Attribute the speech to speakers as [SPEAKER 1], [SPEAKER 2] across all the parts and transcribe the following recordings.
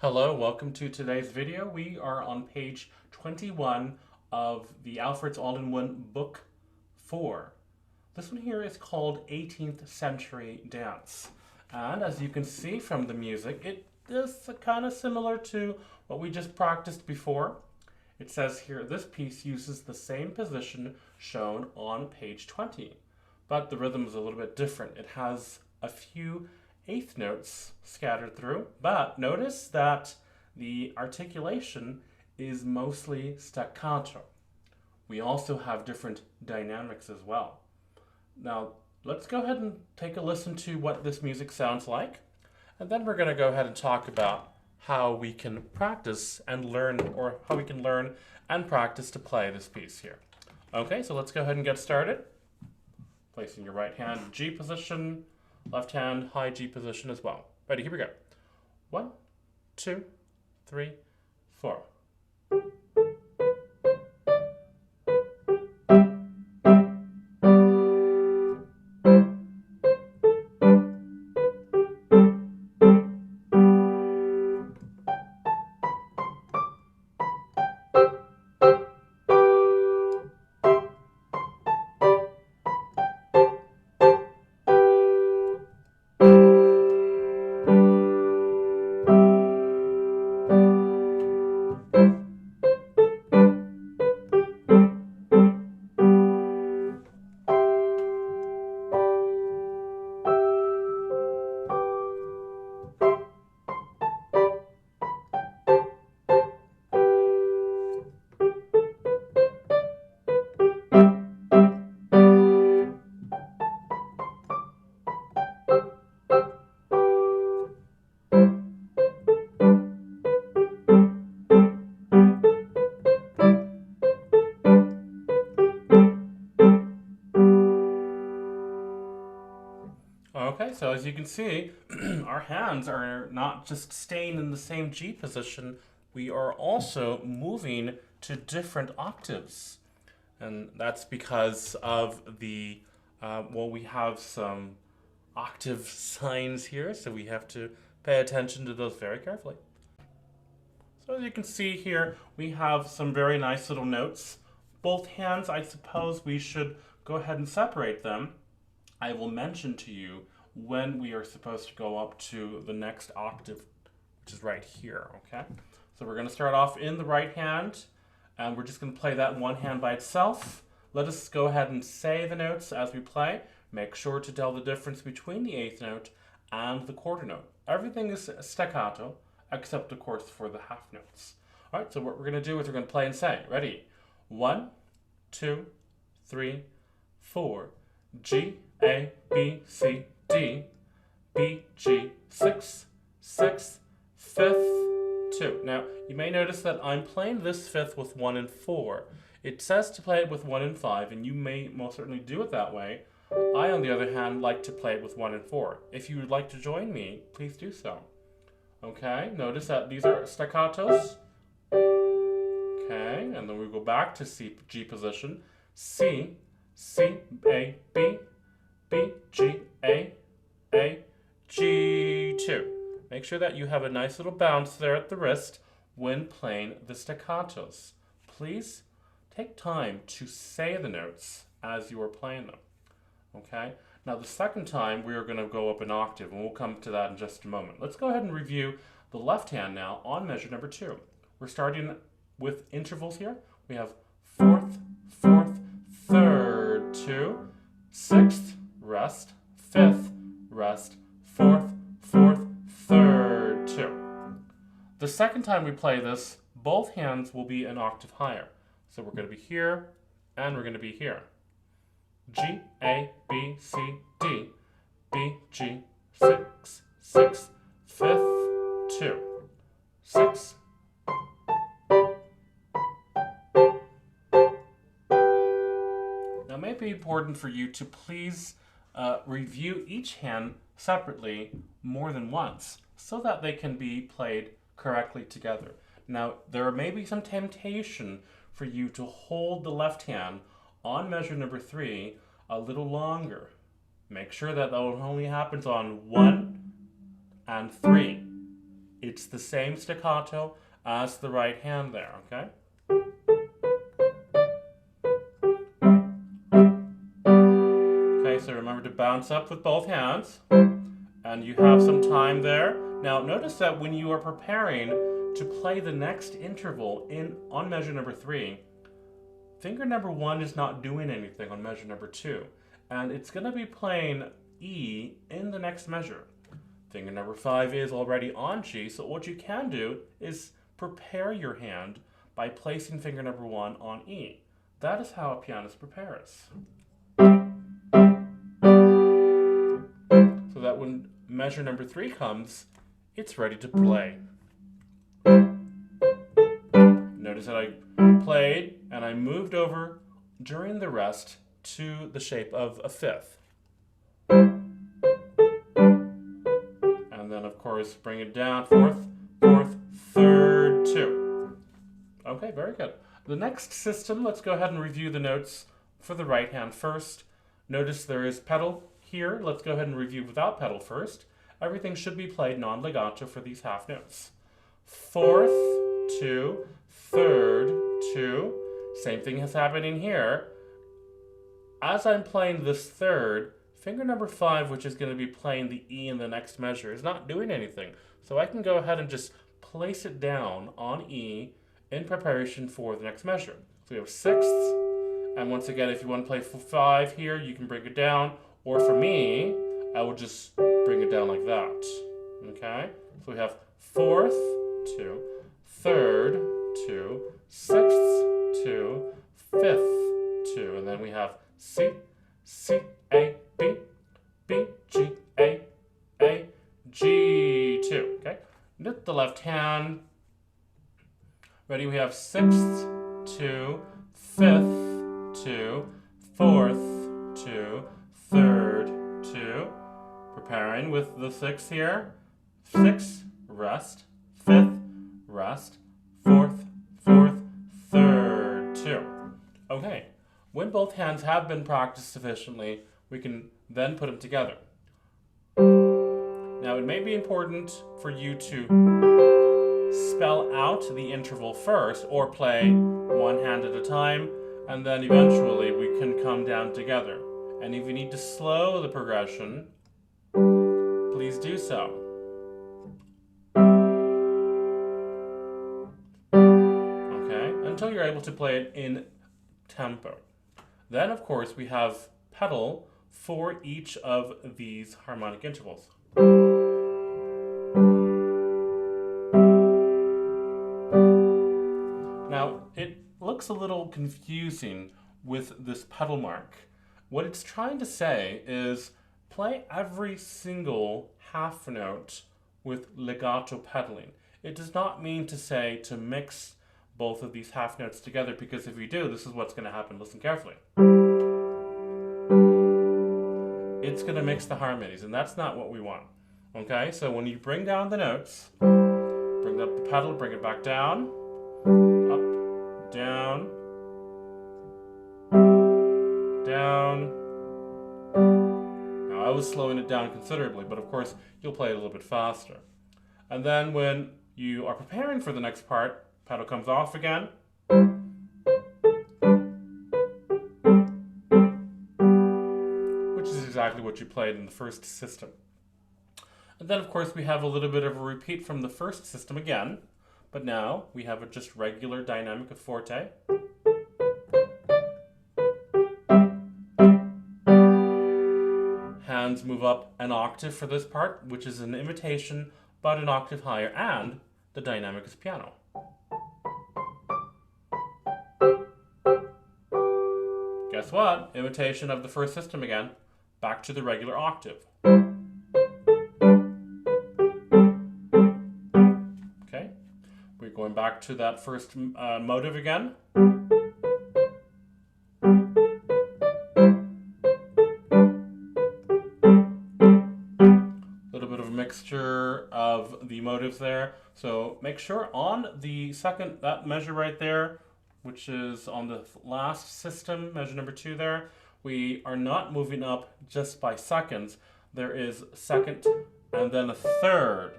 [SPEAKER 1] Hello, welcome to today's video. We are on page 21 of the Alfred's All-in-One Book 4. This one here is called 18th Century Dance. And as you can see from the music, it is kind of similar to what we just practiced before. It says here, this piece uses the same position shown on page 20, but the rhythm is a little bit different. It has a few eighth notes scattered through, but notice that the articulation is mostly staccato. We also have different dynamics as well. Now, let's go ahead and take a listen to what this music sounds like, and then we're going to go ahead and talk about how we can practice and learn, or how we can learn and practice to play this piece here. Okay, so let's go ahead and get started. Placing your right hand in G position, left hand high G position as well. Ready, here we go. 1, 2, 3, 4. Okay, so as you can see, our hands are not just staying in the same G position, we are also moving to different octaves. And that's because of the, we have some octave signs here, so we have to pay attention to those very carefully. So as you can see here, we have some very nice little notes. Both hands, I suppose we should go ahead and separate them. I will mention to you when we are supposed to go up to the next octave, which is right here, okay? So we're going to start off in the right hand, and we're just going to play that in one hand by itself. Let us go ahead and say the notes as we play. Make sure to tell the difference between the eighth note and the quarter note. Everything is staccato, except, of course, for the half notes. All right, so what we're going to do is we're going to play and say. Ready? 1, 2, 3, 4. G, A, B, C, D, B, G, 6, 6, fifth, 2. Now, you may notice that I'm playing this fifth with 1 and 4. It says to play it with 1 and 5, and you may most certainly do it that way. I, on the other hand, like to play it with 1 and 4. If you would like to join me, please do so. Okay, notice that these are staccatos. Okay, and then we go back to C, G position. C, C, A, B, B, G, A, G, 2. Make sure that you have a nice little bounce there at the wrist when playing the staccatos. Please take time to say the notes as you are playing them. Okay? Now the second time we are going to go up an octave, and we'll come to that in just a moment. Let's go ahead and review the left hand now on measure number 2. We're starting with intervals here. We have fourth, fourth, third, 2, sixth, rest, fifth, rest, fourth, fourth, third, 2. The second time we play this, both hands will be an octave higher. So we're going to be here, and we're going to be here. G, A, B, C, D, B, G, 6, 6, fifth, 2, 6. Now, it may be important for you to please review each hand separately more than once so that they can be played correctly together. Now, there may be some temptation for you to hold the left hand on measure number 3 a little longer. Make sure that only happens on 1 and 3. It's the same staccato as the right hand there, okay? Okay, so remember to bounce up with both hands. And you have some time there. Now notice that when you are preparing to play the next interval on measure number 3, finger number 1 is not doing anything on measure number 2. And it's going to be playing E in the next measure. Finger number 5 is already on G, so what you can do is prepare your hand by placing finger number 1 on E. That is how a pianist prepares. So that when measure number 3 comes, it's ready to play. Notice that I played and I moved over during the rest to the shape of a fifth. And then of course bring it down, fourth, third, 2. Okay, very good. The next system, let's go ahead and review the notes for the right hand first. Notice there is pedal here. Let's go ahead and review without pedal first. Everything should be played non-legato for these half notes. Fourth, 2, third, 2. Same thing is happening here. As I'm playing this third, finger number 5, which is going to be playing the E in the next measure, is not doing anything. So I can go ahead and just place it down on E in preparation for the next measure. So we have sixths, and once again, if you want to play 5 here, you can bring it down. Or for me, I will just bring it down like that. Okay? So we have fourth, 2, third, 2, sixths, 2, fifth, 2, and then we have C, C, A, B, B, G, A, G, 2. Okay? With the left hand. Ready? We have sixth, 2, fifth, 2, fourth, 2, third, 2. Preparing with the 6 here. 6, rest, 5th, rest, 4th, 3rd, 2. Okay, when both hands have been practiced sufficiently, we can then put them together. Now, it may be important for you to spell out the interval first, or play one hand at a time, and then eventually we can come down together. And if you need to slow the progression, please do so. Okay, until you're able to play it in tempo. Then, of course, we have pedal for each of these harmonic intervals. Now, it looks a little confusing with this pedal mark. What it's trying to say is play every single half note with legato pedaling. It does not mean to say to mix both of these half notes together, because if you do, this is what's going to happen. Listen carefully. It's going to mix the harmonies, and that's not what we want. Okay, so when you bring down the notes, bring up the pedal, bring it back down, up, down, down. Now I was slowing it down considerably, but of course you'll play it a little bit faster. And then when you are preparing for the next part, pedal comes off again. Which is exactly what you played in the first system. And then of course we have a little bit of a repeat from the first system again, but now we have a just regular dynamic of forte. Hands move up an octave for this part, which is an imitation but an octave higher, and the dynamic is piano. Guess what? Imitation of the first system again, back to the regular octave. Okay, we're going back to that first motive again. Mixture of the motives there. So make sure on the second, that measure right there, which is on the last system, measure number 2 there, we are not moving up just by seconds. There is second and then a third.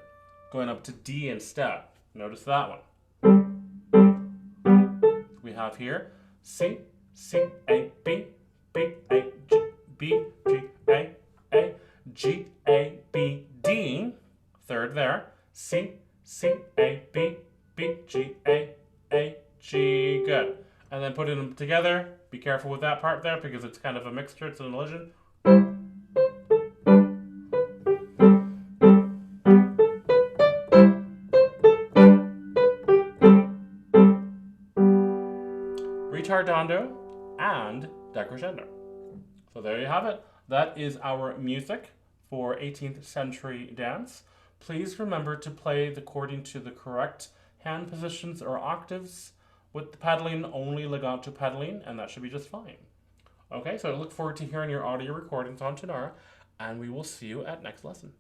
[SPEAKER 1] going up to D instead. Notice that one. We have here C, C, A, B, B, A, G, B, G, A, G, A, B, D. Third there. C, C, A, B, B, G, A, G. Good. And then putting them together. Be careful with that part there because it's kind of a mixture. It's an elision. Ritardando and decrescendo. So there you have it. That is our music for 18th century dance. Please remember to play according to the correct hand positions or octaves with the pedaling, only legato pedaling, and that should be just fine. Okay, so I look forward to hearing your audio recordings on Tonara, and we will see you at next lesson.